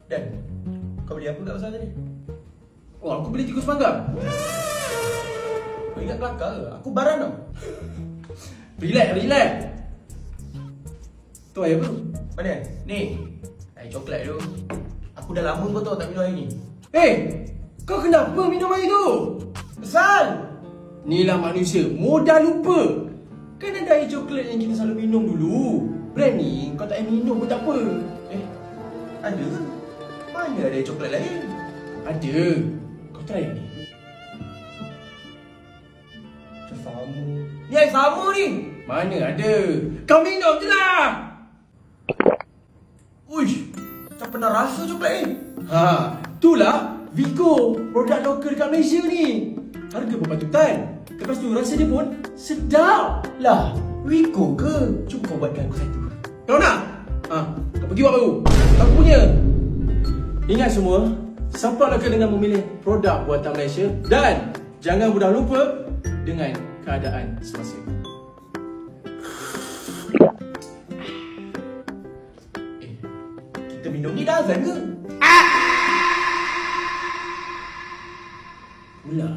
Dan, kau beli apa kat pasar tadi? Oh, aku beli tikus panggang. Kau ingat kelakar ke? Aku baran tau. Relax. Tu air apa tu? Mana? Ni, air coklat tu. Aku dah lama kau tahu tak minum air ni. Kau kenapa minum air tu? Asal! Inilah manusia, mudah lupa. Kan ada air coklat yang kita selalu minum dulu. Brand ni kau tak payah minum pun tak apa. Ada ke? Mana ada air coklat lain? Ada. Kau try ni. Macam sama. Ni air sama ni! Mana ada? Kau minum je lah. Uish! Macam pernah rasa coklat ni. Itulah Vico, produk lokal dekat Malaysia ni. Harga berpatutan. Lepas tu rasa dia pun sedap. Lah, Wiko ke? Cuba kau buatkan aku satu. Kau nak? Kau pergi buat baru. Aku punya. Ingat semua, support lokal dengan memilih produk buatan Malaysia dan jangan mudah lupa dengan keadaan semasa. Kita minum ni dah azan ke? Pula.